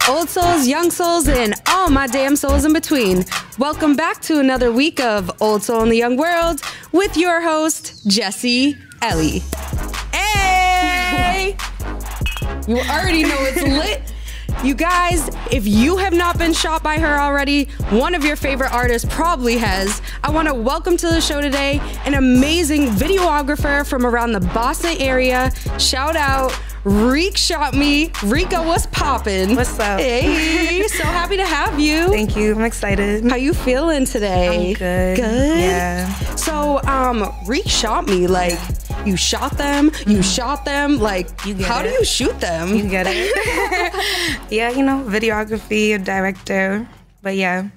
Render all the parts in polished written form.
old souls, young souls, and all my damn souls in between. Welcome back to another week of Old Soul in the Young World with your host, Jessie Ellie. Hey! You already know it's lit. You guys, if you have not been shot by her already, one of your favorite artists probably has. I want to welcome to the show today an amazing videographer from around the Boston area. Shout out, Reek shot me. Reko, what's poppin'? What's up? Hey, so happy to have you. Thank you. I'm excited. How you feeling today? I'm good. Good? Yeah. So, Reek shot me. Like, you shot them, like, how do you shoot them? You get it. Yeah, you know, videography, a director, but yeah.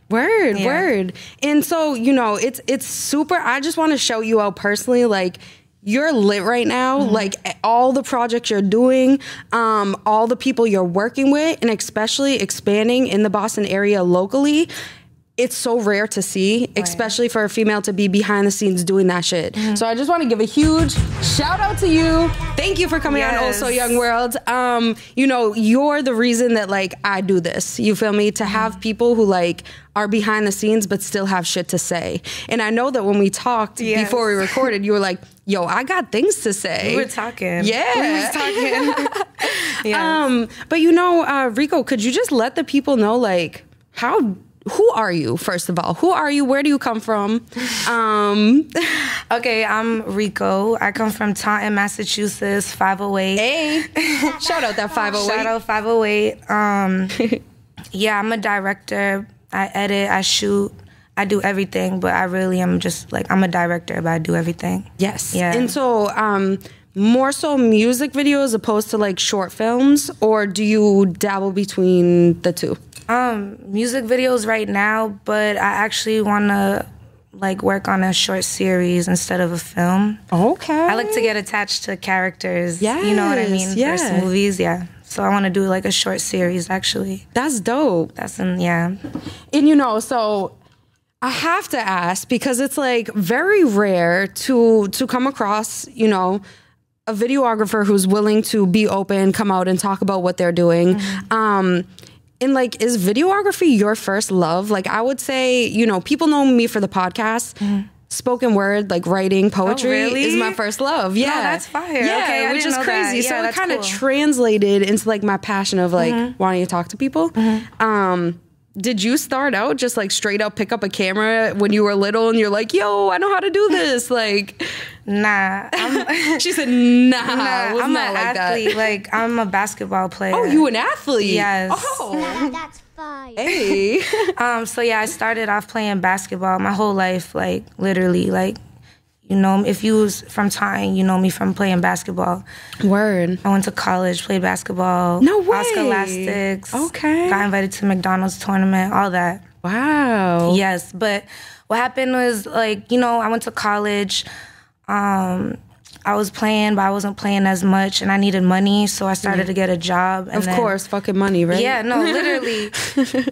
Word. And so, you know, it's super, I just want to shout you out personally, like, you're lit right now, like all the projects you're doing, all the people you're working with, and especially expanding in the Boston area locally. It's so rare to see, especially for a female to be behind the scenes doing that shit. So I just want to give a huge shout out to you. Thank you for coming on Also Young World. You know, you're the reason that like I do this. You feel me? To have people who like are behind the scenes but still have shit to say. And I know that when we talked before we recorded, you were like, yo, I got things to say. We were talking. Yeah. We were talking. Yes. But you know, Reko, could you just let the people know like who are you, first of all? Who are you? Where do you come from? Okay, I'm Reko. I come from Taunton, Massachusetts, 508. Hey, shout out that 508. Shout out 508. Yeah, I'm a director. I edit, I shoot, I do everything, but I really am just like, I'm a director, but I do everything. Yes. Yeah. And so, more so music videos opposed to like short films, or do you dabble between the two? Music videos right now, but I actually want to like work on a short series instead of a film. Okay. I like to get attached to characters. Yeah. You know what I mean? Yeah. Versus movies, yeah. So I want to do like a short series actually. That's dope. Yeah. And you know, so I have to ask because it's like very rare to come across, you know, a videographer who's willing to be open, come out and talk about what they're doing. And like, is videography your first love? Like, I would say, you know, people know me for the podcast. Spoken word, like writing poetry is my first love. Yeah. No, that's fire. Yeah, okay, which is crazy. Yeah, so it kind of translated into like my passion of like wanting to talk to people. Did you start out just like straight up pick up a camera when you were little and you're like, yo, I know how to do this? Like, nah. She said, nah. I'm an athlete. Like, I'm a basketball player. Oh, you an athlete? Yes. Oh, that's fire. Hey. So yeah, I started off playing basketball my whole life. Like, literally, like, you know, if you was from Taunton, you know me from playing basketball. Word. I went to college, played basketball. No way. Oscar Elastics. Okay. Got invited to McDonald's tournament, all that. Wow. Yes, but what happened was, like, you know, I went to college. I was playing, but I wasn't playing as much, and I needed money, so I started to get a job. And of course, fucking money, right? Yeah, no, literally.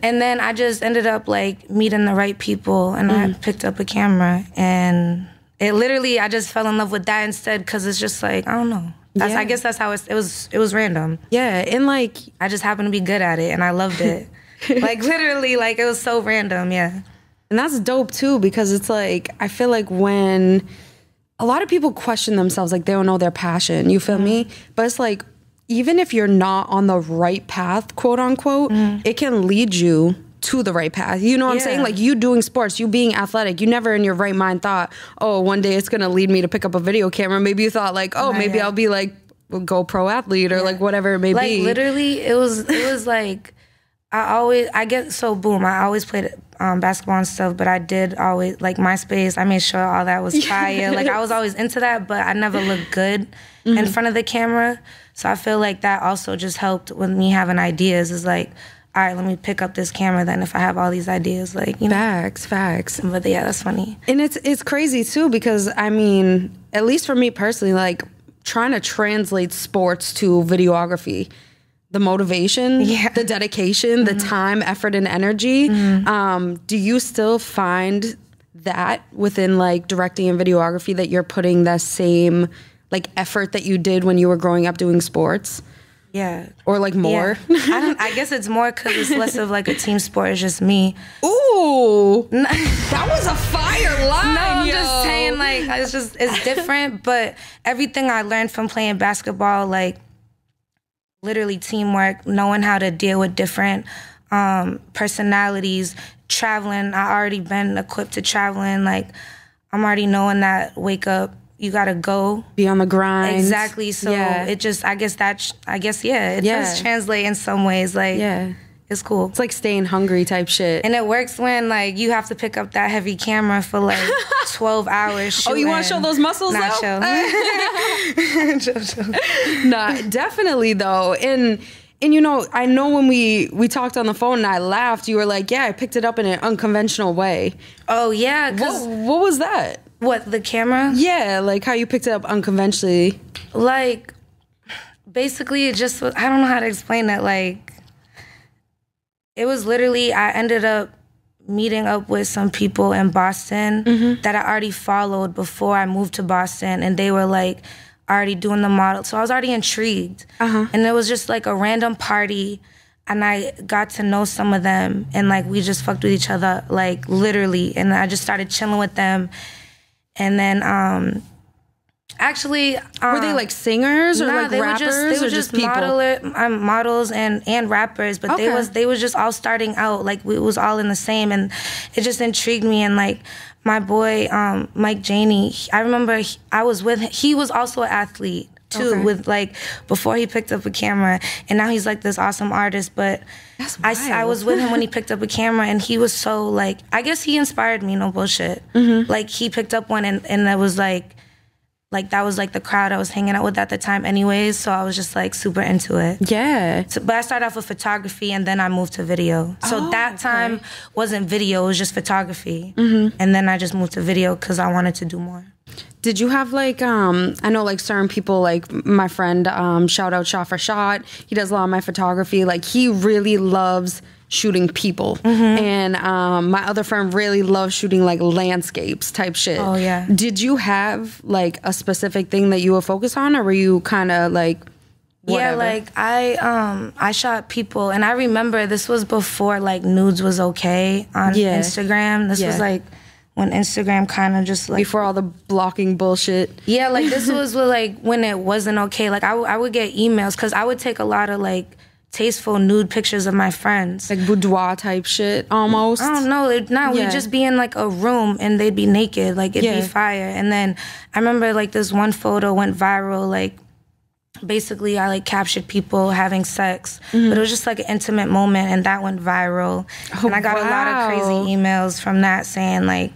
And then I just ended up, like, meeting the right people, and I picked up a camera, and it literally, I just fell in love with that instead, because it's just like, I don't know. I guess that's how it was random. Yeah, and like, I just happened to be good at it, and I loved it. Like, literally, like, it was so random, yeah. And that's dope, too, because it's like, I feel like when a lot of people question themselves, like they don't know their passion, you feel me? But it's like, even if you're not on the right path, quote unquote, it can lead you to the right path. You know what I'm saying? Like, you doing sports, you being athletic, you never in your right mind thought, oh, one day it's going to lead me to pick up a video camera. Maybe you thought like, oh, maybe I'll be like a GoPro athlete or like whatever it may be. Like, literally, it was like, I always played basketball and stuff, but I did always, like, MySpace, I made sure all that was fire. Like, I was always into that, but I never looked good in front of the camera. So I feel like that also just helped with me having ideas. Is like, all right, let me pick up this camera then if I have all these ideas. Like, you know. Facts. But yeah, that's funny. And it's crazy, too, because, I mean, at least for me personally, like, trying to translate sports to videography, the motivation, the dedication, the time, effort, and energy. Do you still find that within like directing and videography that you're putting the same like effort that you did when you were growing up doing sports? Yeah. Or like more? Yeah. I guess it's more because it's less of like a team sport. It's just me. Ooh. That was a fire line. No, I'm just saying, like, it's different. But everything I learned from playing basketball, like, literally teamwork, knowing how to deal with different personalities, traveling. I already been equipped to traveling. Like, I'm already knowing that wake up, you gotta go. Be on the grind. Exactly. So it just, it does translate in some ways. Like, it's cool. It's like staying hungry type shit. And it works when, like, you have to pick up that heavy camera for, like, 12 hours shooting. Oh, you want to show those muscles, Not though? show. Nah, definitely, though. And you know, I know when we talked on the phone and I laughed, you were like, yeah, I picked it up in an unconventional way. Oh, yeah. What was that? What, the camera? Yeah, like how you picked it up unconventionally. Like, basically, it just was, I don't know how to explain it. Like, it was literally, I ended up meeting up with some people in Boston that I already followed before I moved to Boston. And they were like already doing the model. So I was already intrigued. And it was just like a random party. And I got to know some of them. And like, we just fucked with each other, like literally. And I just started chilling with them. And then, actually, were they like singers or like rappers? They were just models and rappers, but they was just all starting out. Like, it was all in the same, and it just intrigued me. And like my boy Mike Janey, I remember I was with him. He was also an athlete too, with like before he picked up a camera, and now he's like this awesome artist. But I was with him when he picked up a camera, and he was so like, I guess he inspired me, no bullshit. Like, he picked up one, and it was like that was like the crowd I was hanging out with at the time anyways, so I was just like super into it. Yeah. So, but I started off with photography, and then I moved to video. So that time wasn't video, it was just photography. And then I just moved to video because I wanted to do more. Did you have like, I know like certain people, like my friend, shout out Shot for Shot, he does a lot of my photography, like he really loves shooting people. And my other friend really loves shooting like landscapes type shit. Oh yeah. Did you have like a specific thing that you would focus on, or were you kind of like whatever? Yeah, like I shot people, and I remember this was before like nudes was okay on Instagram. This was like when Instagram kind of just like, before all the blocking bullshit. Yeah, like this was like when it wasn't okay. Like I would get emails because I would take a lot of like tasteful nude pictures of my friends, like boudoir type shit almost. I don't know. We'd just be in like a room and they'd be naked, like it'd be fire. And then I remember like this one photo went viral. Like basically I like captured people having sex, but it was just like an intimate moment, and that went viral. And I got a lot of crazy emails from that saying like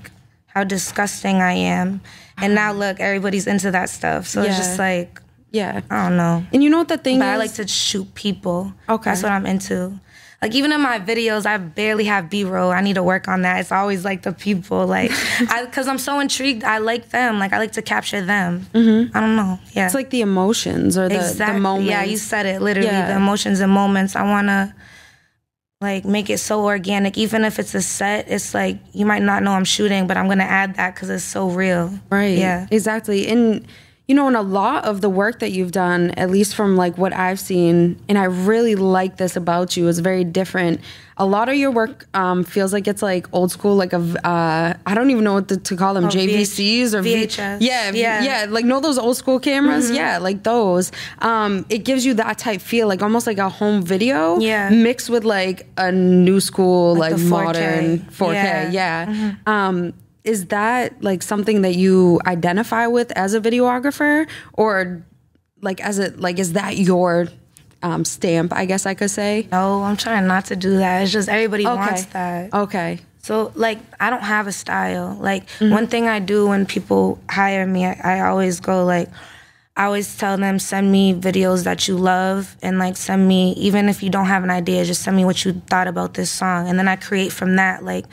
how disgusting I am. And now look, everybody's into that stuff. So it's just like, I don't know. And you know what the thing is? I like to shoot people. Okay. That's what I'm into. Like, even in my videos, I barely have B-roll. I need to work on that. It's always, like, the people. Like, because I'm so intrigued. I like them. Like, I like to capture them. I don't know. Yeah. It's like the emotions or the moments. Yeah, you said it, literally. The emotions and moments. I want to, like, make it so organic. Even if it's a set, it's like, you might not know I'm shooting, but I'm going to add that because it's so real. Right. Yeah. Exactly. And you know, in a lot of the work that you've done, at least from like what I've seen, and I really like this about you, it's very different. A lot of your work feels like it's like old school, like I don't even know what to call them, JVCs or VHS. Yeah, like know those old school cameras? Yeah, like those. It gives you that type feel, like almost like a home video mixed with like a new school, like modern 4K. Is that like something that you identify with as a videographer, or like is that your stamp, I guess I could say? No, I'm trying not to do that. It's just everybody wants that. Okay. So like I don't have a style. Like one thing I do when people hire me, I always go like, I always tell them, send me videos that you love, and like send me, even if you don't have an idea, just send me what you thought about this song. And then I create from that. Like,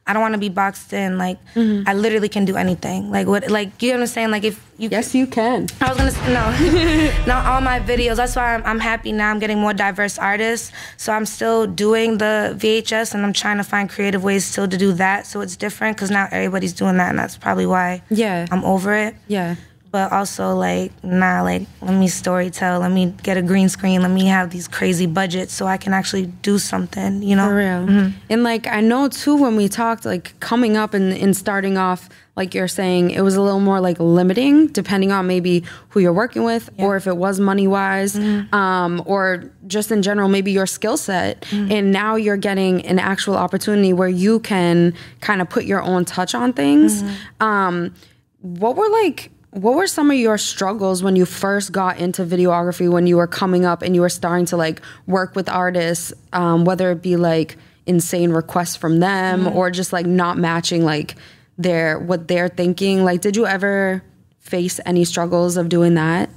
I don't want to be boxed in. Like, I literally can do anything. Like, what? Like, you know what I'm saying? Like, if you... Yes, you can. I was going to... No. Not all my videos. That's why I'm happy now. I'm getting more diverse artists. So I'm still doing the VHS, and I'm trying to find creative ways still to do that. So it's different, because now everybody's doing that, and that's probably why I'm over it. Yeah. but also like, nah, like, let me story tell, let me get a green screen, let me have these crazy budgets so I can actually do something, you know? For real. And like, I know too, when we talked, like coming up and starting off, like you're saying, it was a little more like limiting depending on maybe who you're working with, or if it was money wise, or just in general, maybe your skill set. And now you're getting an actual opportunity where you can kind of put your own touch on things. What were some of your struggles when you first got into videography, when you were coming up and you were starting to like work with artists, whether it be like insane requests from them or just like not matching like what they're thinking? Like, did you ever face any struggles of doing that?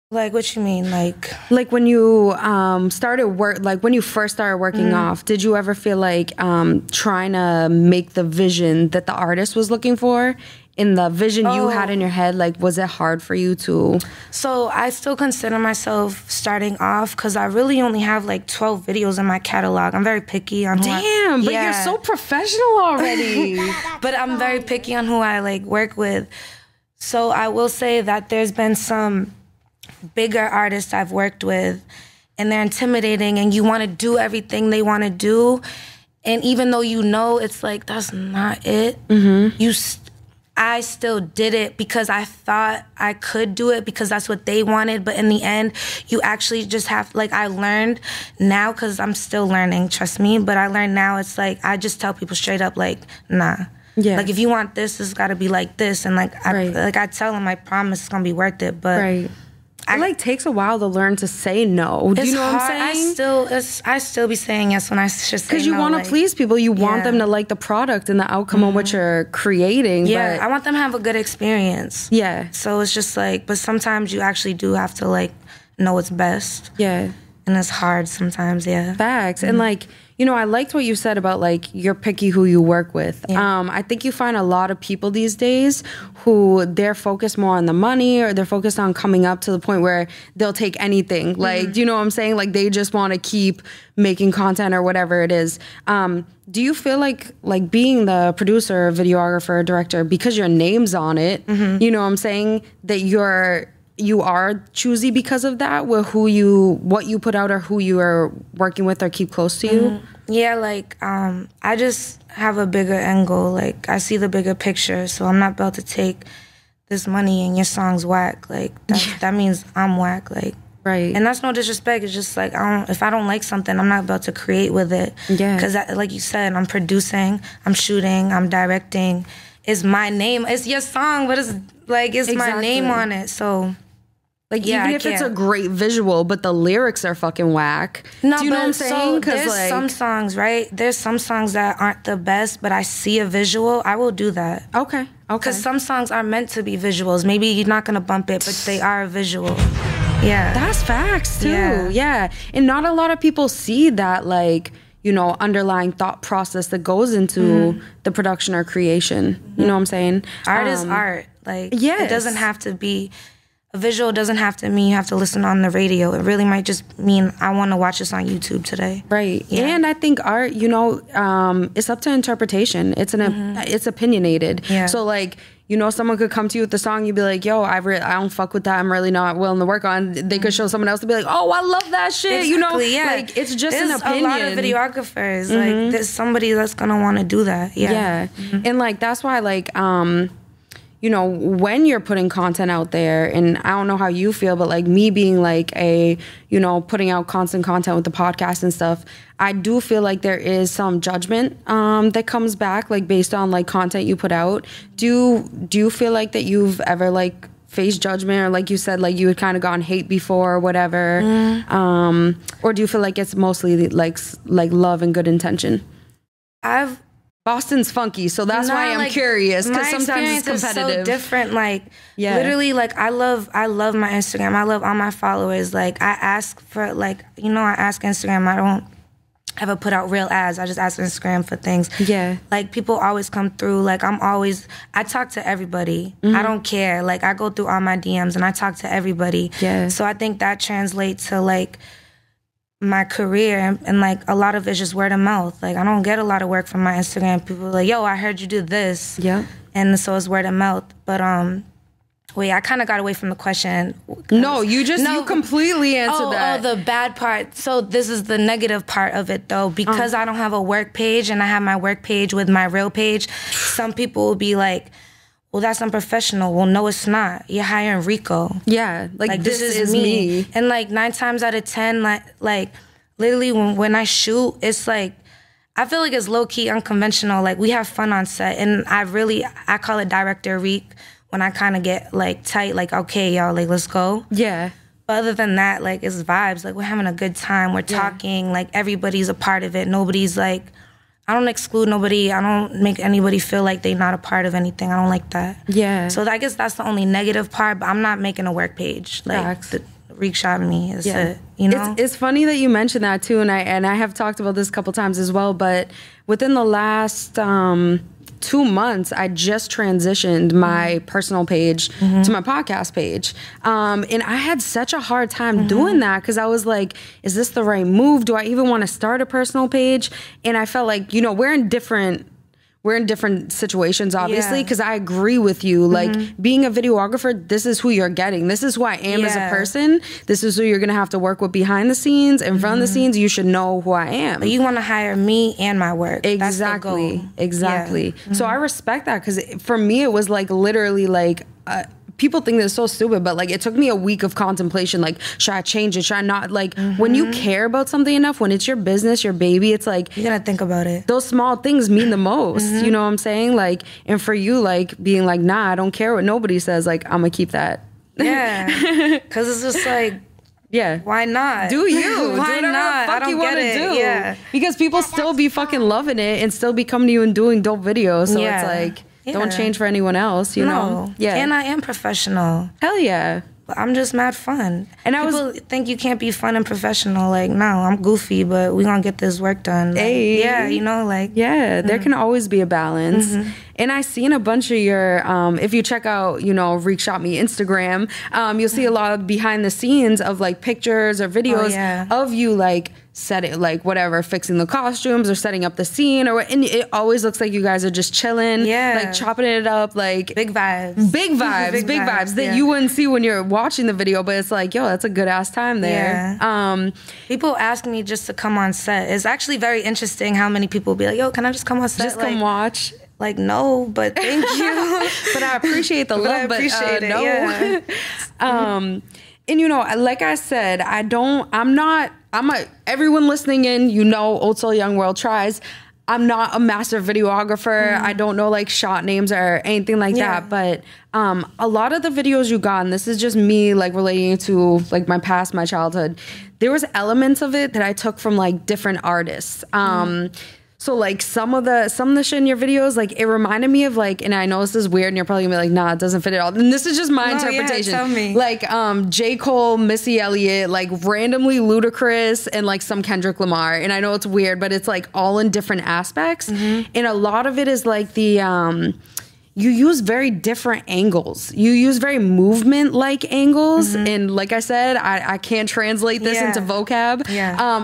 Like, what you mean? Like when you when you first started working off, did you ever feel like trying to make the vision that the artist was looking for in the vision you had in your head, like, was it hard for you to? So I still consider myself starting off because I really only have like 12 videos in my catalog. I'm very picky on but you're so professional already. But I'm very picky on who I like work with. So I will say that there's been some bigger artists I've worked with, and they're intimidating, and you want to do everything they want to do, and even though you know it's like that's not it, I still did it because I thought I could do it because that's what they wanted. But in the end, you actually just have, like, I learned now, because I'm still learning, trust me, but I learned now it's like I just tell people straight up, like, nah. Yeah. Like, if you want this, it's got to be like this. And, like, I tell them, I promise it's going to be worth it. But it like takes a while to learn to say no. Do you know what I'm saying? I still be saying yes when I should say no. Because you want to please people. You want them to like the product and the outcome of what you're creating. Yeah, but I want them to have a good experience. Yeah. So it's just like, but sometimes you actually do have to like know what's best. Yeah. And it's hard sometimes, Facts. And like, you know, I liked what you said about like you're picky who you work with. I think you find a lot of people these days who they're focused more on the money, or they're focused on coming up to the point where they'll take anything. Like, do you know what I'm saying? Like, they just want to keep making content or whatever it is. Do you feel like being the producer, videographer, director, because your name's on it, you know what I'm saying, that you are choosy because of that, with what you put out or who you are working with or keep close to you? Yeah, like, I just have a bigger end goal. Like, I see the bigger picture, so I'm not about to take this money and your song's whack. Like, that means I'm whack. Like, right. And that's no disrespect. It's just like, if I don't like something, I'm not about to create with it. Yeah. Because, like you said, I'm producing, I'm shooting, I'm directing. It's my name. It's your song, but it's like, it's my name on it. So, like, even if it's a great visual, but the lyrics are fucking whack. No, do you know what I'm saying? There's like, some songs, right? There's some songs that aren't the best, but I see a visual, I will do that. Okay. Because some songs are meant to be visuals. Maybe you're not going to bump it, but they are a visual. Yeah. That's facts, too. Yeah. And not a lot of people see that, like, you know, underlying thought process that goes into the production or creation. You know what I'm saying? Art is art. Like, it doesn't have to be... A visual doesn't have to mean you have to listen on the radio. It really might just mean I want to watch this on YouTube today. Right. Yeah. And I think art, you know, it's up to interpretation. It's it's opinionated. Yeah. So, like, you know, someone could come to you with the song, you'd be like, yo, I don't fuck with that. I'm really not willing to work on. They could show someone else to be like, oh, I love that shit. Exactly, you know, like, it's just an opinion. There's a lot of videographers. Like, there's somebody that's going to want to do that. Yeah. And, like, that's why, like, you know, when you're putting content out there, and I don't know how you feel, but like me being like you know, putting out constant content with the podcast and stuff, I do feel like there is some judgment that comes back, like, based on like content you put out. Do you feel like that you've ever like faced judgment, or like you said, like you had kind of gotten hate before or whatever? Or do you feel like it's mostly like love and good intention? Boston's funky, so that's why I'm curious, because sometimes it's competitive. It's so different. Like, literally, like, I love my Instagram. I love all my followers. Like, I ask for, like, you know, I ask Instagram. I don't ever put out real ads. I just ask Instagram for things. Yeah. Like, people always come through. Like, I talk to everybody. I don't care. Like, I go through all my DMs and I talk to everybody. Yeah. So I think that translates to, like, my career, and like a lot of it's just word of mouth. Like, I don't get a lot of work from my Instagram. People are like, yo, I heard you do this. Yeah. And so it's word of mouth. But Wait, I kind of got away from the question. No, you completely answered that. Oh, the bad part. So this is the negative part of it, though. Because I don't have a work page and I have my work page with my real page, some people will be like, well, that's unprofessional. Well, no, it's not. You're hiring Reko. Yeah, like this is me. And like 9 times out of 10, like literally when I shoot, it's like, I feel like it's low-key unconventional. Like, we have fun on set. And I call it director Reek. When I kind of get, like, tight, like, okay, y'all, like, let's go. Yeah. But other than that, like, it's vibes. Like, we're having a good time. We're talking. Like, everybody's a part of it. Nobody's, like, I don't exclude nobody. I don't make anybody feel like they're not a part of anything. I don't like that. Yeah. So I guess that's the only negative part, but I'm not making a work page. Like, Reek shot me. That's it. You know? It's funny that you mentioned that, too, and I have talked about this a couple times as well, but within the last 2 months, I just transitioned my personal page to my podcast page. And I had such a hard time doing that because I was like, is this the right move? Do I even want to start a personal page? And I felt like, we're in different situations, obviously, because I agree with you. Like, being a videographer, this is who you're getting. This is who I am as a person. This is who you're going to have to work with behind the scenes. In front of the scenes, you should know who I am. But you want to hire me and my work. Exactly. That's the goal. Exactly. Yeah. So I respect that because for me, it was like literally like... people think this is so stupid, but like it took me a week of contemplation. Like, should I change it? Should I not? Like, when you care about something enough, when it's your business, your baby, it's like you gotta think about it. Those small things mean the most. You know what I'm saying? Like, and for you, like being like, nah, I don't care what nobody says. Like, I'm gonna keep that. Yeah, because it's just like. Yeah. Why not? Do you? Why do not? I don't get it. Do. Yeah. Because people still be fucking loving it and still be coming to you and doing dope videos. So it's like, don't change for anyone else, you know? Yeah. And I am professional. Hell yeah. But I'm just mad fun. And people think you can't be fun and professional. Like, no, I'm goofy, but we gonna get this work done. Like, yeah, there can always be a balance. And I seen a bunch of your, if you check out, Reek Shot Me Instagram, you'll see a lot of behind the scenes of like pictures or videos of you like setting, like whatever, fixing the costumes or setting up the scene, and it always looks like you guys are just chilling, like chopping it up, like big vibes that you wouldn't see when you're watching the video, but it's like, yo, that's a good ass time there. People ask me just to come on set. It's actually very interesting how many people be like, yo, can I just come on set? Just come watch. Like, no, but thank you. But I appreciate the love, but it. No. Yeah. And like I said, everyone listening in, Old Soul Young World tries. I'm not a master videographer. I don't know like shot names or anything like that. But a lot of the videos you got, and this is just me like relating to like my past, my childhood, there was elements of it that I took from like different artists. So like some of the shit in your videos, like it reminded me of like, and I know this is weird and you're probably gonna be like, nah, it doesn't fit at all. And this is just my interpretation. Yeah, tell me. Like J. Cole, Missy Elliott, like randomly Ludacris and like some Kendrick Lamar. And I know it's weird, but it's like all in different aspects. And a lot of it is like the you use very different angles. You use very movement-like angles. And like I said, I can't translate this into vocab.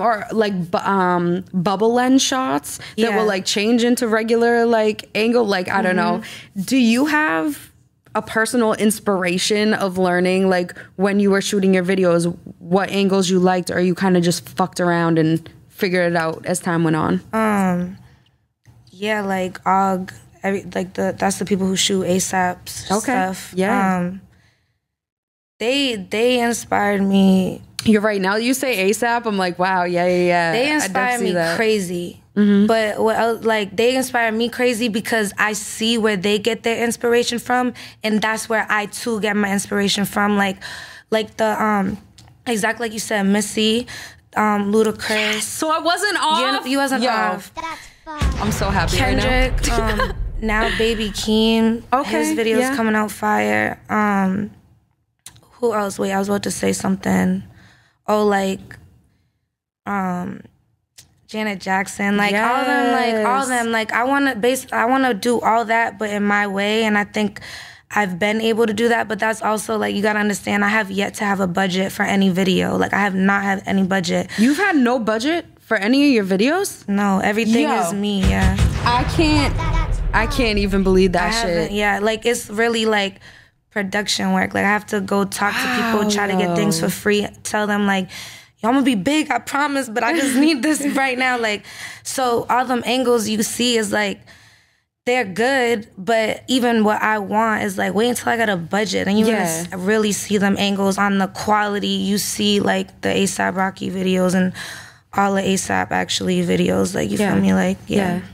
Or like bubble lens shots that will like change into regular like angle. Like, I don't know. Do you have a personal inspiration of learning, like when you were shooting your videos, what angles you liked, or you kind of just fucked around and figured it out as time went on? Yeah, like Og. That's the people who shoot ASAP stuff. Yeah. They inspired me. You're right. Now you say ASAP, I'm like, wow, yeah. They inspired me crazy. But they inspire me crazy because I see where they get their inspiration from, and that's where I too get my inspiration from. Like the exactly like you said, Missy, Ludacris. So I wasn't off. You wasn't off. I'm so happy Kendrick, right now. Now Baby Keem, his videos coming out fire. Who else? Wait, I was about to say something. Oh, like Janet Jackson, like all them. Like I wanna do all that, but in my way, and I think I've been able to do that. But that's also like, you gotta understand, I have yet to have a budget for any video. Like I have not had any budget. You've had no budget for any of your videos? No, everything is me. I can't even believe that shit. Yeah, like it's really like production work. Like I have to go talk to people, try to get things for free, tell them like, yo, I'm gonna be big, I promise, but I just need this right now. Like, so all them angles you see is like, they're good, but even what I want is like, wait until I got a budget and you're gonna really see them angles on the quality. You see like the A$AP Rocky videos and all the A$AP actually videos. Like, you feel me? Like,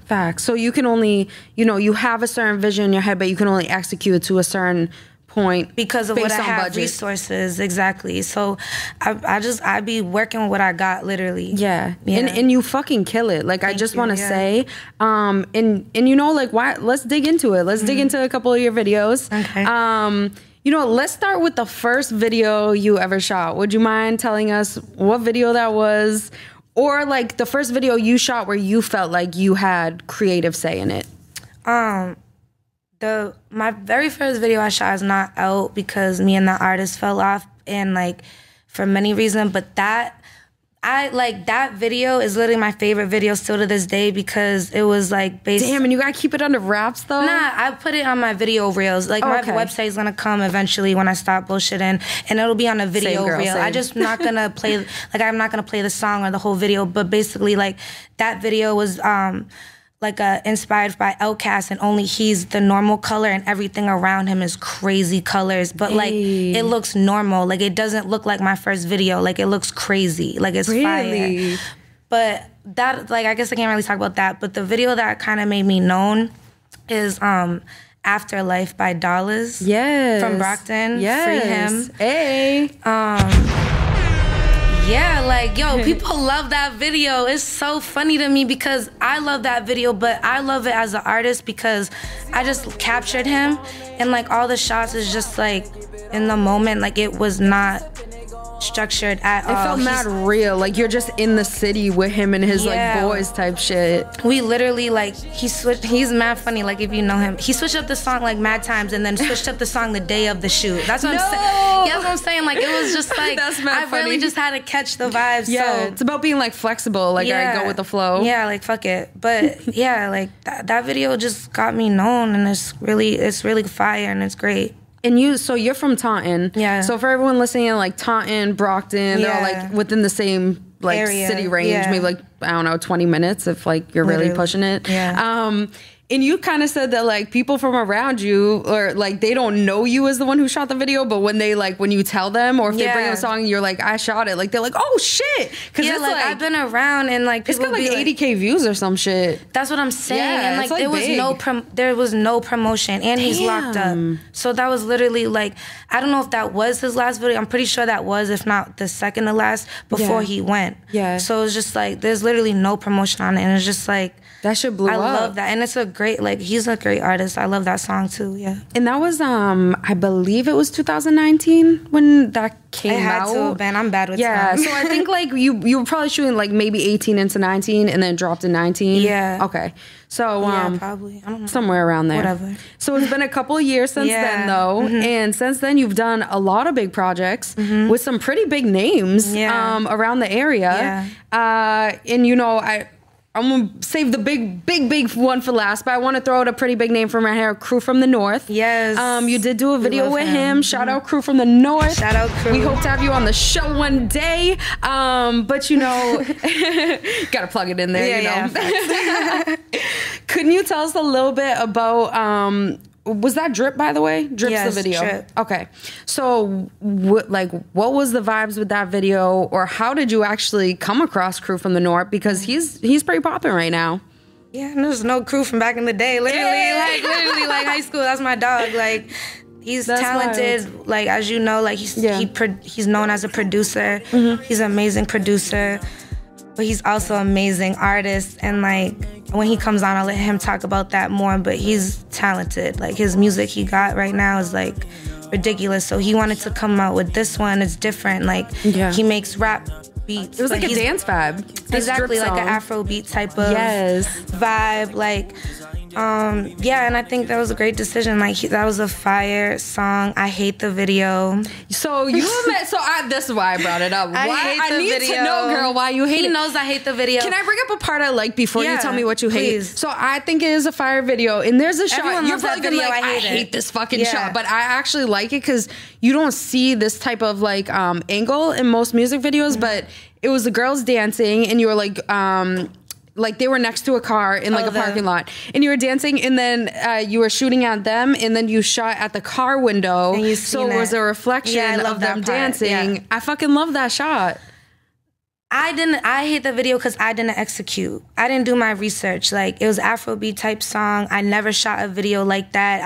facts. So you can only, you know, you have a certain vision in your head, but you can only execute it to a certain point because of what I have budget. Resources. Exactly. So I be working with what I got, literally. And you fucking kill it. Like, I just want to say, and you know, like, why? Let's dig into it. Let's dig into a couple of your videos. Okay. You know, let's start with the first video you ever shot. Would you mind telling us what video that was, or like the first video you shot where you felt like you had creative say in it? My very first video I shot is not out because me and the artist fell off, and like for many reasons, but that video is literally my favorite video still to this day because it was like based. Damn, and you gotta keep it under wraps though? Nah, I put it on my video reels. Like my website is gonna come eventually when I stop bullshitting, and it'll be on a video reel. I just not gonna play, like I'm not gonna play the song or the whole video, but basically like that video was like inspired by Outkast, and only he's the normal color and everything around him is crazy colors, but like it looks normal. Like it doesn't look like my first video. Like it looks crazy. Like it's fire. But that, like, I guess I can't really talk about that, but the video that kind of made me known is Afterlife by Dollars. From Brockton. Free him. Yeah, like, yo, people love that video. It's so funny to me because I love that video, but I love it as an artist because I just captured him, and like all the shots is just like in the moment. Like it was not structured at all. It felt mad real. Like you're just in the city with him and his like boys type shit. We literally like he's mad funny. Like if you know him, he switched up the song like mad times and then switched up the song the day of the shoot. That's what I'm saying. Yeah, that's what I'm saying. Like it was just like that's mad I really just had to catch the vibes. Yeah, so it's about being like flexible. Like I go with the flow. Yeah, like fuck it. But yeah, like that video just got me known, and it's really fire and it's great. And you're from Taunton. Yeah. So for everyone listening in like Taunton, Brockton, they're all like within the same like area, city range, maybe like, I don't know, 20 minutes if like you're really pushing it. Yeah. And you kind of said that like people from around you, or like they don't know you as the one who shot the video, but when you tell them, or if they bring a song, you're like, I shot it. Like they're like, oh shit, because it's like I've been around and like it's got like 80K views or some shit. That's what I'm saying. And like there was no promotion, and he's locked up. So that was literally like, I don't know if that was his last video. I'm pretty sure that was, if not the second to last, before he went. Yeah. So it's just like there's literally no promotion on it, and it's just like. That shit blew up. I love that. And it's a great, like, he's a great artist. I love that song too, yeah. And that was, I believe it was 2019 when that came out. It had to have been. I'm bad with time. So I think, like, you were probably shooting, like, maybe 18 into 19 and then dropped in 19. Yeah. Okay. So, probably. I don't know. Somewhere around there. Whatever. So it's been a couple of years since then, though. And since then, you've done a lot of big projects with some pretty big names around the area. And, you know, I'm gonna save the big one for last, but I want to throw out a pretty big name from right here, CruufromtheNorth. Yes. You did do a video with him. Shout out Crew from the North. Shout out Crew. We hope to have you on the show one day. But you know, gotta plug it in there. You know. Couldn't you tell us a little bit about? Was that Drip, by the way? Drip's the video. Drip. Okay. So, what was the vibes with that video, or how did you actually come across Crew from the North? Because he's pretty popping right now. Yeah, there's no Crew from back in the day. Literally, like high school. That's my dog. Like, he's talented. Wild. Like, as you know, like he's known as a producer. He's an amazing producer, but he's also an amazing artist. And like, when he comes on, I'll let him talk about that more, but he's talented. Like his music he got right now is like ridiculous. So he wanted to come out with this one. It's different. Like he makes rap beats. It was like a dance vibe. Exactly, like an Afro beat type of vibe. Like Yeah, and I think that was a great decision. Like that was a fire song. I hate the video. So this is why I brought it up. I need to know, girl, why you hate it. He knows I hate the video. Can I bring up a part I like before you tell me what you hate? Please. So I think it is a fire video, and there's a shot. Everyone You're loves that probably video. like, I hate this fucking shot, but I actually like it because you don't see this type of like angle in most music videos. But it was the girls dancing, and you were like they were next to a car in like a parking lot, and you were dancing, and then you were shooting at them, and then you shot at the car window, and so it was a reflection of them dancing. Yeah. I fucking love that shot. I hate the video because I didn't execute. I didn't do my research. Like it was Afrobeat type song. I never shot a video like that.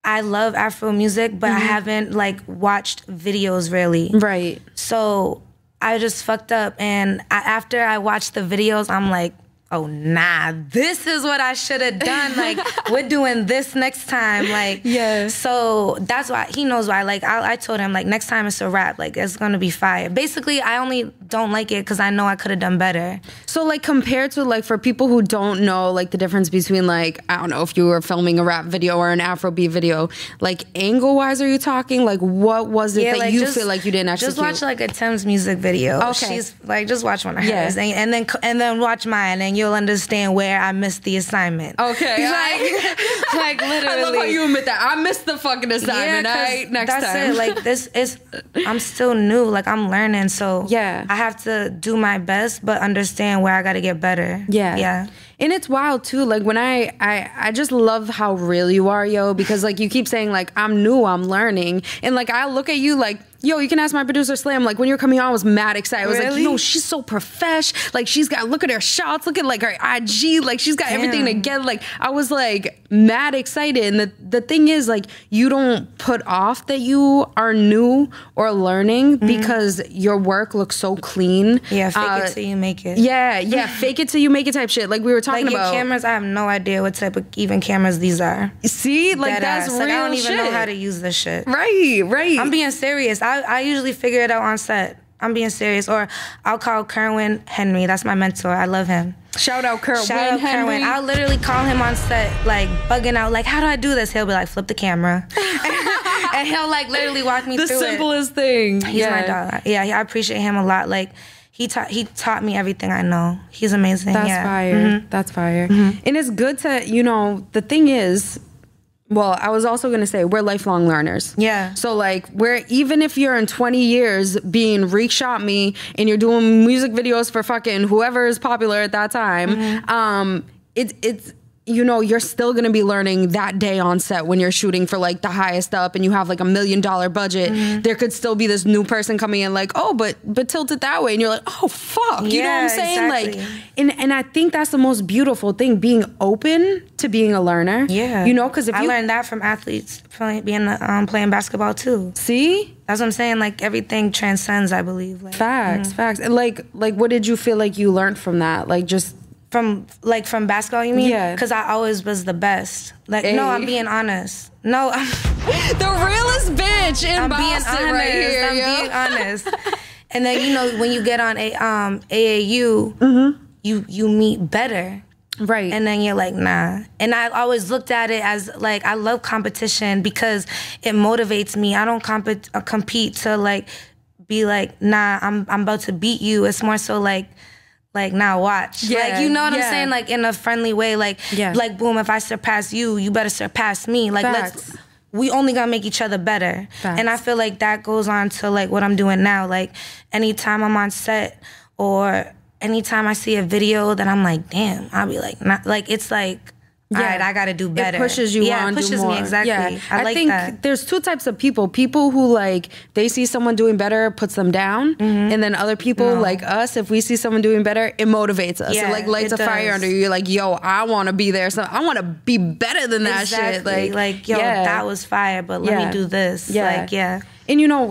I love Afro music, but I haven't like watched videos really. Right. So I just fucked up, and after I watched the videos, I'm like, oh nah, this is what I should have done. Like we're doing this next time. Like so that's why he knows why. Like I told him like next time it's a wrap. Like it's gonna be fire. Basically, I only don't like it because I know I could have done better. So like compared to like for people who don't know like the difference between like I don't know if you were filming a rap video or an Afrobeat video, like angle wise, are you talking like what was it that like you feel like you didn't execute? Just watch like a Tim's music video. Okay, she's like just watch one of hers and then watch mine and you'll understand where I missed the assignment. Okay. like literally. I love how you admit that. I missed the fucking assignment. Next time. That's it. Like this is, I'm still new. Like I'm learning. So I have to do my best, but understand where I got to get better. Yeah. And it's wild too. Like when I just love how real you are, yo, because like you keep saying like, I'm new, I'm learning. And like, I look at you like, yo, you can ask my producer Slam. Like when you were coming on, I was mad excited. I was like, yo, she's so profesh. Like she's got, look at her shots. Look at like her IG. Like she's got everything together. Like I was like mad excited. And the thing is like, you don't put off that you are new or learning because your work looks so clean. Yeah, fake it till you make it. Yeah, fake it till you make it type shit. Like we were talking about. Your cameras, I have no idea what type of even cameras these are. See? Like that's real shit. Like, I don't even know how to use this shit. Right. I'm being serious. I usually figure it out on set. I'm being serious. Or I'll call Kerwin Henry. That's my mentor. I love him. Shout out Kerwin. I'll literally call him on set, like bugging out, like, how do I do this? He'll be like, flip the camera. And he'll like literally walk me through it. The simplest thing. He's my dog. Yeah, I appreciate him a lot. Like, he taught me everything I know. He's amazing. That's fire. That's fire. And it's good to, the thing is, well, I was also going to say we're lifelong learners. Yeah. So like even if you're in 20 years being Reek shot me and you're doing music videos for fucking whoever is popular at that time, it's you're still going to be learning that day on set when you're shooting for like the highest up and you have like $1 million budget. There could still be this new person coming in like, oh, but tilt it that way. And you're like, oh, fuck. You know what I'm saying? Exactly. Like, and I think that's the most beautiful thing, being open to being a learner. Yeah. Because if I learned that from athletes playing basketball too. See? That's what I'm saying. Like everything transcends, I believe. Like, facts. And like what did you feel like you learned from that? Like just... From basketball, you mean? Yeah. Because I always was the best. Like, no, I'm being honest. No, I'm... the realest bitch in Boston right here. I'm being honest. And then, when you get on AAU, you meet better. Right. And then you're like, nah. And I always looked at it as, like, I love competition because it motivates me. I don't compete to, like, be like, nah, I'm about to beat you. It's more so, like, now watch. Yeah, like, you know what I'm saying? Like, in a friendly way. Like, boom, if I surpass you, you better surpass me. Like, we only gonna make each other better. Facts. And I feel like that goes on to, like, what I'm doing now. Like, anytime I'm on set or anytime I see a video that I'm like, damn, I'll be like, not, like, it's like, all right, I gotta do better. It pushes you on, it pushes me, exactly. Yeah. I like think that. There's two types of people. People who, like, they see someone doing better, it puts them down. And then other people, like us, if we see someone doing better, it motivates us. Yeah, it, like, lights a fire under you. You're like, yo, I want to be there. So I want to be better than that shit. Like, yo, that was fire, but let me do this. Like, And,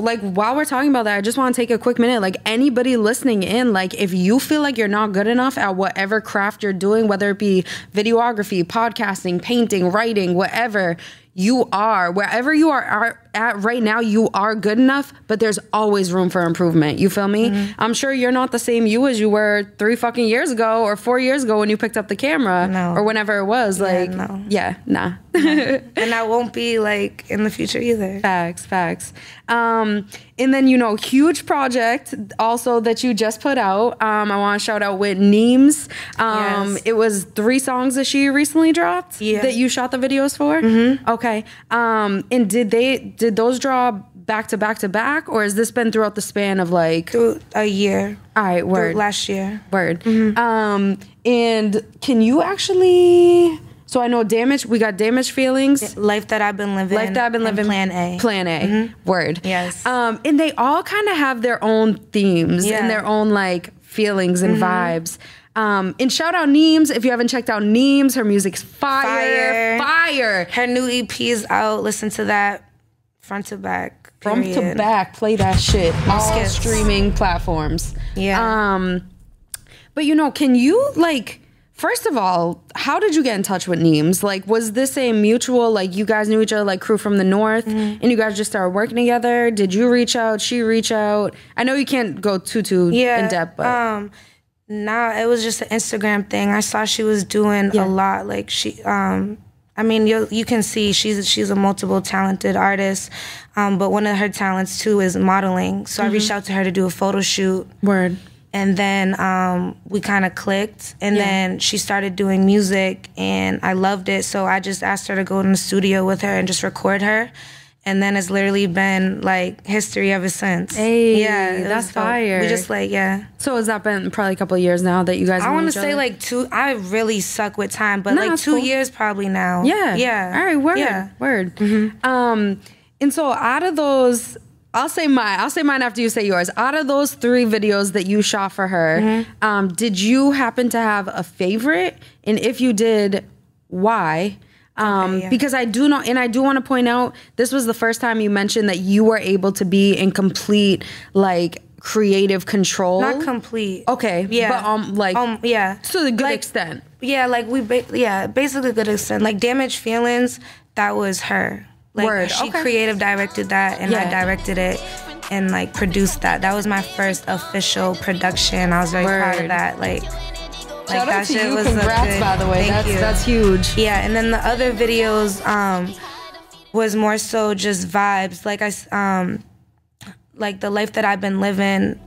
like, while we're talking about that, I just want to take a quick minute. Like, anybody listening in, like, if you feel like you're not good enough at whatever craft you're doing, whether it be videography, podcasting, painting, writing, whatever you are, wherever you are at right now, you are good enough, but there's always room for improvement. You feel me? I'm sure you're not the same you as you were 3 fucking years ago or 4 years ago when you picked up the camera or whenever it was. Nah. And I won't be like in the future either. Facts. And then, huge project also that you just put out. I want to shout out with Neemz. It was 3 songs that she recently dropped that you shot the videos for. Okay. And did those draw back to back to back, or has this been throughout the span of like through a year? All right, word. Through last year. Word. And can you actually? So I know we got Damaged Feelings. Life That I've Been Living. Life That I've Been Living. Plan A. Plan A. Word. Yes. And they all kind of have their own themes and their own like feelings and vibes. And shout out Neemz. If you haven't checked out Neemz, her music's fire. Her new EP's out. Listen to that front to back. Front to back. Play that shit. All streaming platforms. Yeah. But can you like... First of all, how did you get in touch with Neemz? Like, was this a mutual, like, you guys knew each other, like, Crew from the North, and you guys just started working together? Did you reach out? She reach out? I know you can't go too in depth, but... Nah, it was just an Instagram thing. I saw she was doing a lot. Like, she... I mean, you can see she's a multiple talented artist, but one of her talents, too, is modeling. So I reached out to her to do a photo shoot. Word. And then we kind of clicked, and then she started doing music, and I loved it. So I just asked her to go in the studio with her and just record her. And then it's literally been like history ever since. Hey, that's fire. We just So has that been probably a couple of years now that you guys? I want to say like 2. I really suck with time, but like 2 years probably now. Yeah. All right. Word. Yeah. Word. And so out of those. I'll say mine after you say yours. Out of those 3 videos that you shot for her, did you happen to have a favorite? And if you did, why? Because I do know, and I do want to point out, this was the first time you mentioned that you were able to be in complete, like, creative control. Not complete. Okay. Yeah. But, to a good extent. Yeah, like, basically a good extent. Like, Damaged Feelings, that was her. Like, she creative directed that, and I directed it and, like, produced that. That was my first official production. I was very proud of that. Like shout that out to shit you. was Congrats, by the way. That's huge. Yeah, and then the other videos was more so just vibes. Like, like the Life That I've Been Living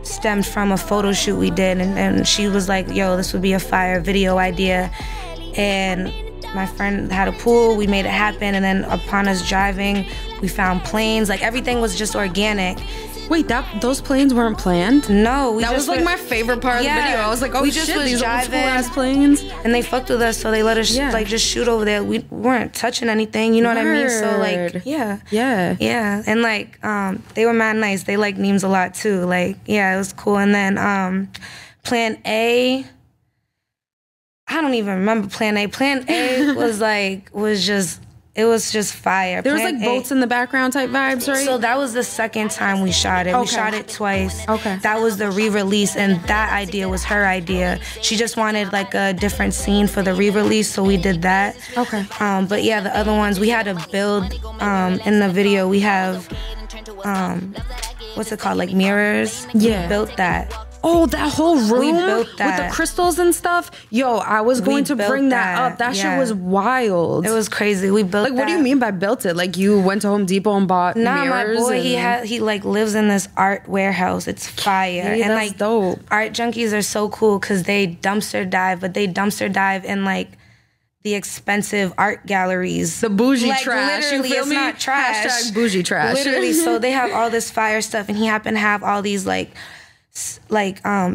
stemmed from a photo shoot we did, and she was like, yo, this would be a fire video idea. And my friend had a pool, we made it happen, and then upon us driving, we found planes. Like, everything was just organic. Wait, those planes weren't planned? No. That was like my favorite part of the video. I was like, oh we shit, just these are driving, cool-ass planes. And they fucked with us, so they let us like just shoot over there. We weren't touching anything, you know what I mean? So like, yeah. And like, they were mad nice. They liked Neemz a lot too. Like, it was cool. And then Plan A, I don't even remember Plan A. Plan A was just fire. There was like boats in the background type vibes, right? So that was the second time we shot it. Okay. We shot it twice. Okay. That was the re-release, and that idea was her idea. She just wanted like a different scene for the re-release, so we did that. Okay. But yeah, the other ones we had to build. In the video, we have what's it called? Like mirrors. Yeah. We built that. Oh, that whole room we built that. with the crystals and stuff. Yo, I was going to bring that up. That shit was wild. It was crazy. We built like, what do you mean by built it? Like, you went to Home Depot and bought mirrors? My boy, he like lives in this art warehouse. It's fire. And like, dope. Art junkies are so cool because they dumpster dive, but they dumpster dive in like the expensive art galleries. The bougie trash. Literally, it's not trash. Hashtag bougie trash. Literally, so they have all this fire stuff, and he happened to have all these like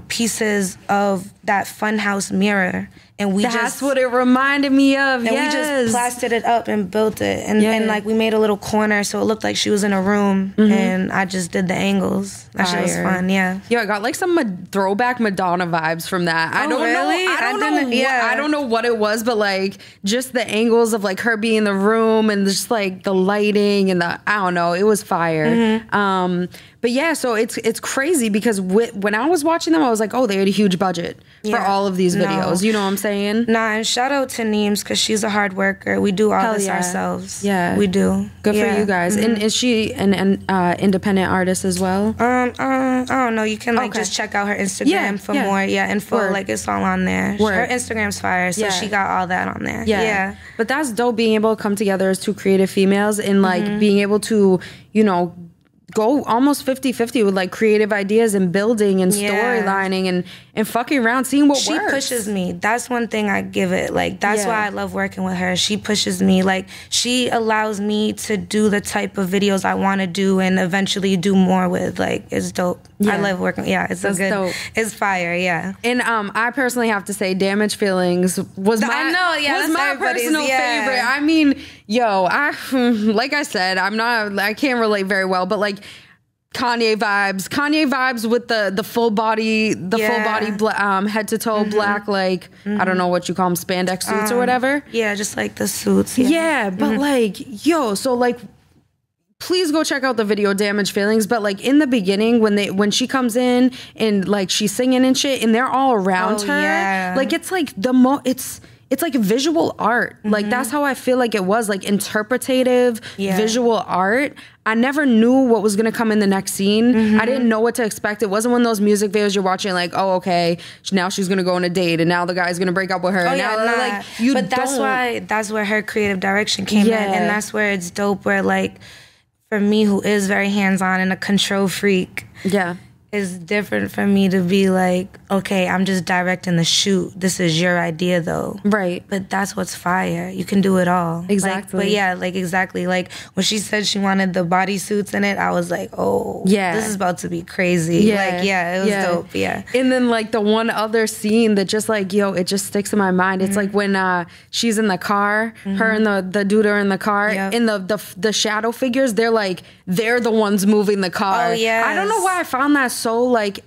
pieces of that funhouse mirror, and that's what it reminded me of. And we just plastered it up and built it, and like we made a little corner so it looked like she was in a room, and I just did the angles. That shit was fun. Yo, I got like some throwback Madonna vibes from that. I don't know. I don't know what it was, but like just the angles of like her being in the room and just like the lighting and I don't know, it was fire. But yeah, so it's crazy because when I was watching them, I was like, oh, they had a huge budget for all of these videos. You know what I'm saying? Nah, and shout out to Neemz because she's a hard worker. We do all this ourselves. Yeah, we do. Good for you guys. And is she an independent artist as well? I don't know. You can just check out her Instagram for more info. Word. Like it's all on there. Word. Her Instagram's fire, so she got all that on there. Yeah. But that's dope, being able to come together as two creative females and like being able to, you know, go almost 50-50 with like creative ideas and building and storylining and fucking around, seeing what works. She pushes me. That's one thing I give it. Like, that's why I love working with her. She pushes me. Like, she allows me to do the type of videos I want to do and eventually do more with. Like, it's dope. I love working. Yeah, it's That's dope. It's fire, And I personally have to say Damaged Feelings was my personal favorite. I mean, like I said, I can't relate very well, but like Kanye vibes with the full body, head to toe black, like I don't know what you call them, spandex suits or whatever. Yeah, just like the suits. But like, so like, please go check out the video Damaged Feelings. But like in the beginning, when she comes in and like she's singing and shit, and they're all around her, like it's like it's like visual art. Like that's how I feel like it was, like interpretative visual art. I never knew what was going to come in the next scene. I didn't know what to expect. It wasn't one of those music videos you're watching like, oh, okay, now she's going to go on a date and now the guy's going to break up with her. But that's where her creative direction came in. And that's where it's dope, where like, for me, who is very hands-on and a control freak, it's different for me to be like, okay, I'm just directing the shoot. This is your idea, though. Right. But that's what's fire. You can do it all. Exactly. Exactly. Like, when she said she wanted the bodysuits in it, I was like, oh, this is about to be crazy. It was dope. Yeah. And then, like, the one other scene that just, like, it just sticks in my mind. It's like when she's in the car, her and the dude are in the car, and the shadow figures, they're the ones moving the car. Oh, yeah. I don't know why I found that so like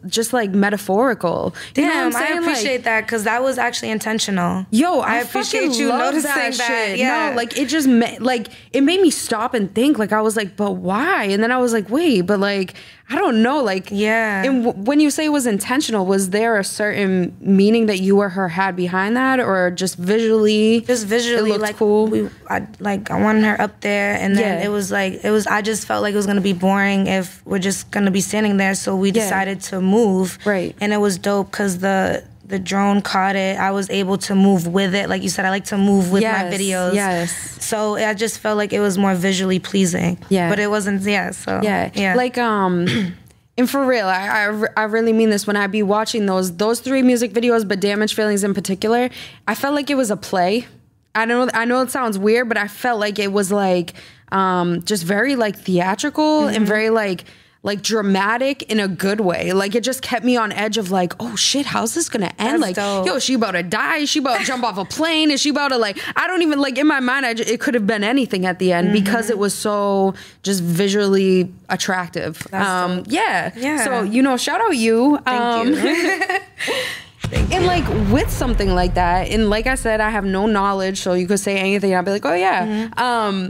just like metaphorical. You know what I'm saying? I appreciate that because that was actually intentional. I appreciate you noticing that shit. Yeah. No, like it just it made me stop and think. Like I was like, but why? And then I was like, wait, but like I don't know. Like And when you say it was intentional, was there a certain meaning that you or her had behind that, or just visually? Just visually, it looked cool. I wanted her up there, and then it was. I just felt like it was gonna be boring if we're just gonna be standing there. So we decided to move. Right. And it was dope because the drone caught it. I was able to move with it. Like you said, I like to move with my videos. Yes. So I just felt like it was more visually pleasing. Yeah. But it wasn't. Yeah. So yeah. Like and for real, I really mean this. When I be watching those 3 music videos, but Damaged Feelings in particular, I felt like it was a play. I know it sounds weird, but I felt like it was like just very like theatrical and very like dramatic in a good way. Like it just kept me on edge of like, oh shit, how's this gonna end? That's dope. Yo, she about to die? She about to jump off a plane? Is she about to like? I don't even like in my mind. it could have been anything at the end because it was so just visually attractive. Yeah. So shout out you. Thank you. Thank you. And like with something like that, and like I said, I have no knowledge, so you could say anything. I'd be like, oh yeah.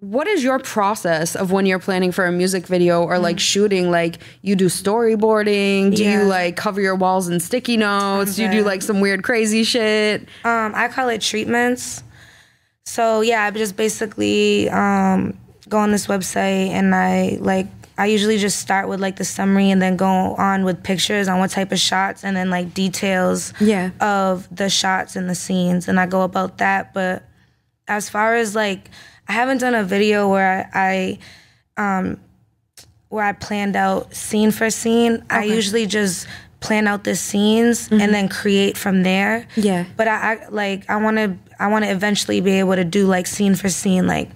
What is your process of when you're planning for a music video or like shooting? Like you do storyboarding? Do you like cover your walls in sticky notes? Do you do like some weird crazy shit? I call it treatments. So yeah, I just basically go on this website and I usually just start with like the summary and then go on with pictures on what type of shots and then like details of the shots and the scenes, and I go about that. But as far as like, I haven't done a video where I planned out scene for scene. Okay. I usually just plan out the scenes and then create from there. Yeah. But I want to eventually be able to do like scene for scene, like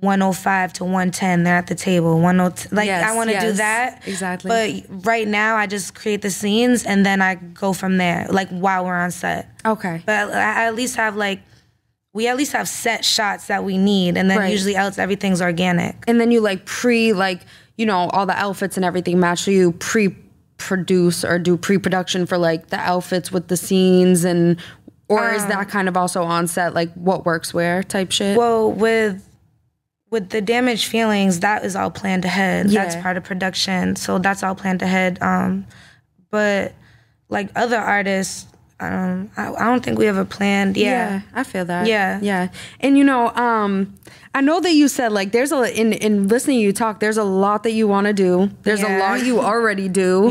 105 to 110. They're at the table. 102. Like I want to do that. Exactly. But right now I just create the scenes and then I go from there. Like while we're on set. Okay. But I at least have like. We at least have set shots that we need, and then usually else everything's organic. And then you like all the outfits and everything match. So you pre-produce or do pre-production for like the outfits with the scenes, or is that kind of also on set, like what works where type shit? Well, with the Damaged Feelings, that is all planned ahead. Yeah. That's part of production, so that's all planned ahead. But like other artists, I don't think we ever planned. Yeah, I feel that. Yeah. And you know, I know that you said like there's in listening to you talk, there's a lot that you want to do. There's a lot you already do.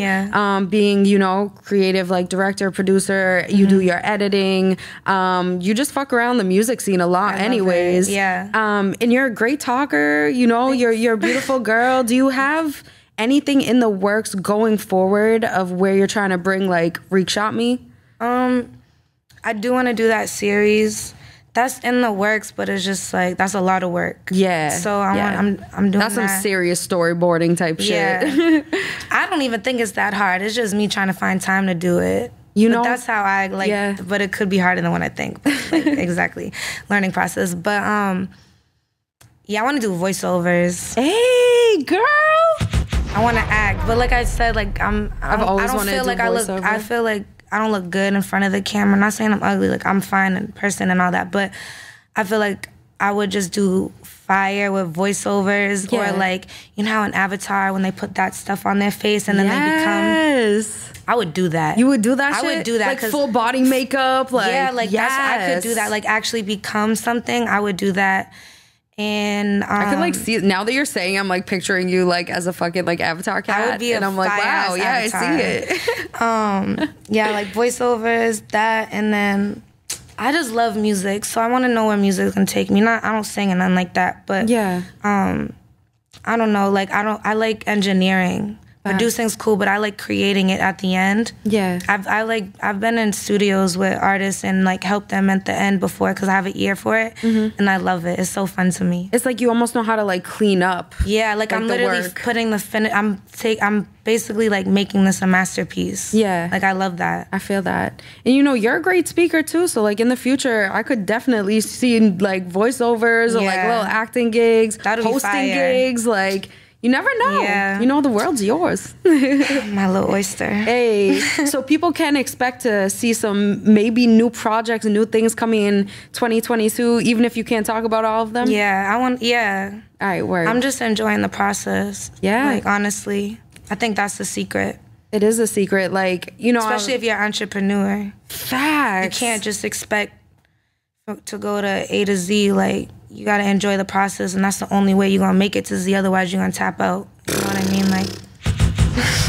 Being, you know, creative, like director, producer, you do your editing. You just fuck around the music scene a lot anyways. And you're a great talker, you know. Thanks. You're a beautiful girl. Do you have anything in the works going forward of where you're trying to bring like Reek Shot Me? I do want to do that series. That's in the works, but it's just like that's a lot of work. Yeah. So I'm doing that's some serious storyboarding type shit. I don't even think it's that hard. It's just me trying to find time to do it. You know, that's how I like. But it could be harder than what I think. Like, exactly, learning process. But I want to do voiceovers. Hey, girl. I want to act, but like I said, like I've always wanted to do voiceover. I feel like I don't look good in front of the camera. I'm not saying I'm ugly. Like, I'm fine in person and all that. But I feel like I would just do fire with voiceovers. Or, like, you know how in Avatar, when they put that stuff on their face and then they become... I would do that. You would do that shit? I would do that. Like, full body makeup? Like, I could do that. Like, actually become something. I would do that. And I could like see it now that you're saying. I'm like picturing you like as a fucking like Avatar cat. I would be and I'm like, wow, yeah, Avatar. I see it. Like voiceovers, that, and then I just love music, so I want to know where music is gonna take me. I don't sing and nothing like that, but I don't know. Like I like engineering. Producing's cool, but I like creating it at the end. Yeah. I've been in studios with artists and like helped them at the end before because I have an ear for it, and I love it. It's so fun to me. It's like you almost know how to like clean up. Yeah, like I'm literally putting the I'm basically like making this a masterpiece. Yeah. Like I love that. I feel that. And you know, you're a great speaker too, so like in the future I could definitely see like voiceovers or like little acting gigs, hosting gigs, like you never know. Yeah. You know, the world's yours. My little oyster. Hey, so people can expect to see some maybe new projects and new things coming in 2022, even if you can't talk about all of them? Yeah, All right, word. I'm just enjoying the process. Yeah. Like, honestly, I think that's the secret. It is a secret. Like, you know. Especially if you're an entrepreneur. Facts. You can't just expect to go to A to Z, like, you gotta enjoy the process, and that's the only way you're gonna make it to Z. Otherwise, you're gonna tap out. You know what I mean? Like,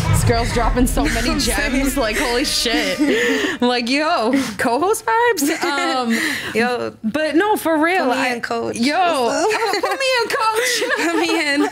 this girl's dropping so many gems. Like, holy shit! I'm like, yo, co-host vibes. Yo, but no, for real. Put me in, coach. Yo, put me in, coach. Put me in.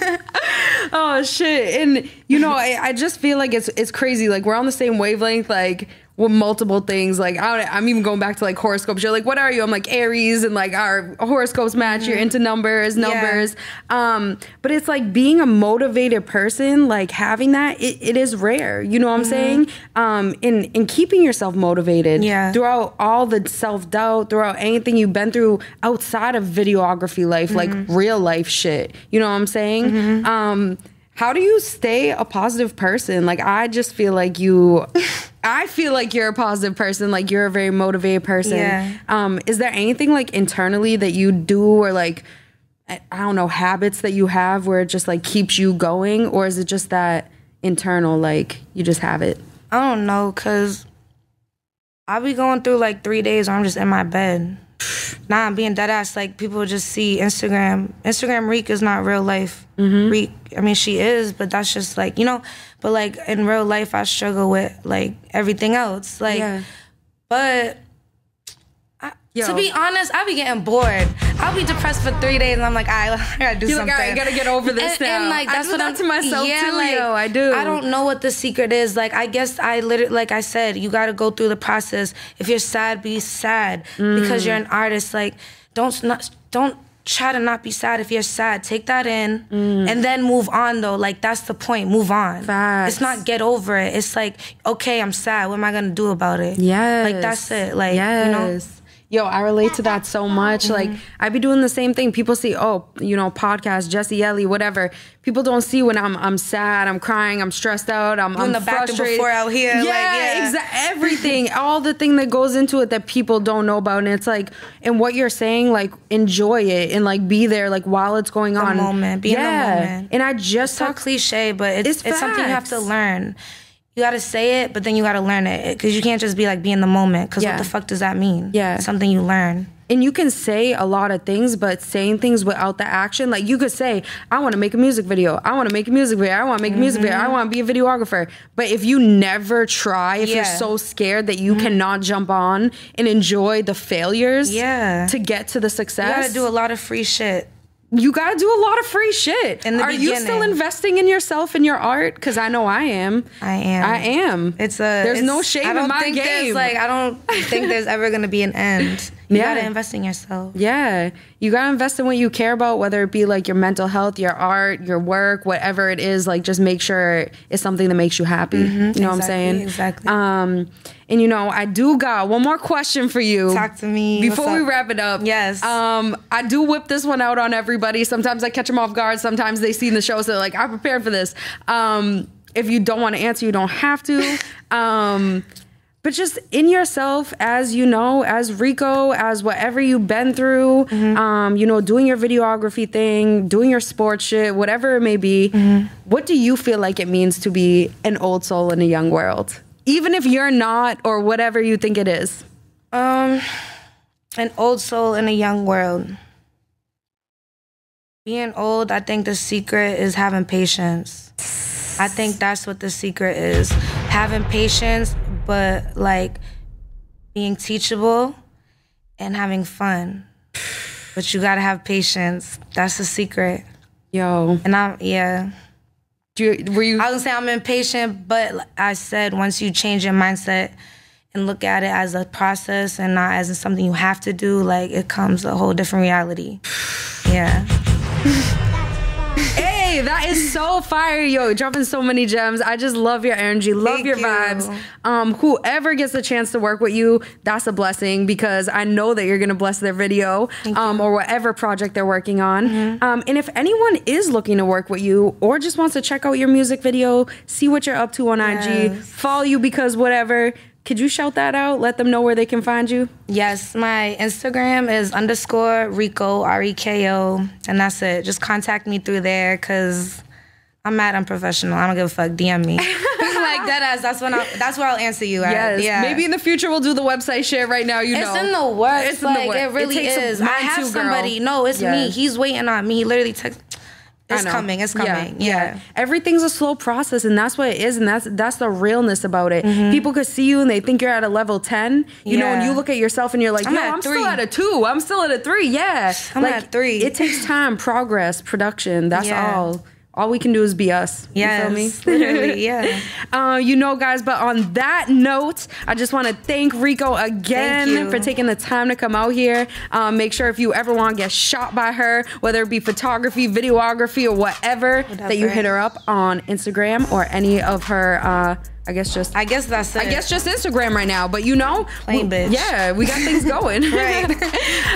Oh shit! And you know, I just feel like it's crazy. Like we're on the same wavelength. Like. With multiple things, like I'm even going back to like horoscopes. You're like, what are you? I'm like Aries, and like our horoscopes match. You're into numbers. But it's like being a motivated person, like having that, it is rare. You know what I'm saying? In keeping yourself motivated throughout all the self-doubt, throughout anything you've been through outside of videography life, like real life shit. You know what I'm saying? How do you stay a positive person? Like, I just feel like I feel like you're a positive person. Like, you're a very motivated person. Yeah. Is there anything, like, internally that you do or, like, I don't know, habits that you have where it just, like, keeps you going? Or is it just that internal, like, you just have it? I don't know, because I'll be going through, like, 3 days where I'm just in my bed. Nah, I'm being dead ass. Like, people just see Instagram Reek is not real life. Reek, I mean, she is, but that's just like, you know, but like in real life, I struggle with like everything else. Like, but to be honest, I be getting bored. I'll be depressed for 3 days and I'm like, I gotta do something. Like, I gotta get over this now. And like, that's what I'm to myself too, like, yo, I do. I don't know what the secret is. Like, I guess I literally, like I said, you gotta go through the process. If you're sad, be sad because you're an artist. Like, don't try to not be sad if you're sad. Take that in and then move on though. Like, that's the point. Move on. Facts. It's not get over it. It's like, okay, I'm sad. What am I gonna do about it? Yes. Like, that's it. Like, you know. Yo, I relate to that so much. Like, I be doing the same thing. People see, oh, you know, podcast, Jesse Ellie, whatever. People don't see when I'm sad, I'm crying, I'm stressed out, I'm doing the frustrated. Back and before out here. Yeah, everything. All the thing that goes into it that people don't know about. And it's like, and what you're saying, like, enjoy it and, like, be there, like, while it's going on. Be in the moment. And I just talk cliche, but it's something you have to learn. you gotta say it, but then you gotta learn it. Because you can't just be like, be in the moment. Because what the fuck does that mean? Yeah. It's something you learn. And you can say a lot of things, but saying things without the action, like you could say, I want to make a music video. I want to make a music video. I want to make a music video. I want to be a videographer. But if you never try, if you're so scared that you cannot jump on and enjoy the failures to get to the success. You gotta do a lot of free shit. You gotta do a lot of free shit. In the beginning. You still investing in yourself and your art? Because I know I am. I am. There's no shame in my game. I don't think there's ever gonna be an end. You gotta invest in yourself. Yeah. You gotta invest in what you care about, whether it be like your mental health, your art, your work, whatever it is. Like, just make sure it's something that makes you happy. You know what I'm saying? Exactly. And you know, I do got one more question for you. Talk to me. Before we wrap it up. Yes. I do whip this one out on everybody. Sometimes I catch them off guard. Sometimes they see in the show, so they're like, I'm prepared for this. If you don't want to answer, you don't have to. But just in yourself, as you know, as Reko, as whatever you've been through, you know, doing your videography thing, doing your sports shit, whatever it may be, what do you feel like it means to be an old soul in a young world? Even if you're not, or whatever you think it is. An old soul in a young world. Being old, I think the secret is having patience. I think that's what the secret is. Having patience, but like being teachable and having fun. But you gotta have patience. That's the secret. Yo. And I was gonna say I'm impatient, but I said once you change your mindset and look at it as a process and not as something you have to do, like, it comes a whole different reality. Yeah. Hey, that is so fire, yo. Dropping so many gems. I just love your energy, love your vibes. Whoever gets the chance to work with you, that's a blessing, because I know that you're gonna bless their video or whatever project they're working on. And if anyone is looking to work with you or just wants to check out your music video, see what you're up to on IG, follow you because whatever, could you shout that out? Let them know where they can find you. Yes, my Instagram is _Reko, R-E-K-O, and that's it. Just contact me through there, because I'm mad unprofessional. I don't give a fuck. DM me. Like, deadass, that's where I'll answer you at. Yes. Yeah. Maybe in the future we'll do the website shit right now, you know. It's in the works. It's like, in the works. It really is. I have somebody. No, it's me. He's waiting on me. He literally texted. It's coming. It's coming. Yeah. Everything's a slow process, and that's what it is, and that's the realness about it. People could see you and they think you're at a level 10, you know, and you look at yourself and you're like, I'm still at a 2. I'm still at a 3. Yeah. I'm at 3. It takes time, progress, production. That's all. All we can do is be us. Yes, you feel me? Literally, yeah. You know, guys, but on that note, I just want to thank Reko again for taking the time to come out here. Make sure if you ever want to get shot by her, whether it be photography, videography, or whatever, that you hit her up on Instagram or any of her I guess that's it. I guess just Instagram right now, but you know, plain bitch. Yeah, we got things going. Right.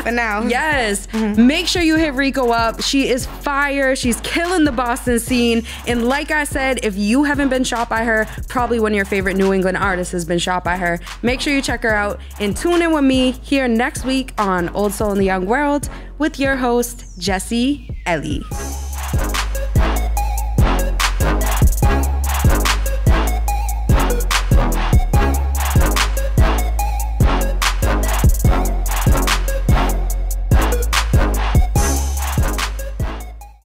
For now. Yes. Make sure you hit Reko up. She is fire. She's killing the Boston scene. And like I said, if you haven't been shot by her, probably one of your favorite New England artists has been shot by her. Make sure you check her out and tune in with me here next week on Old Soul in the Young World with your host, Jessie Ellie.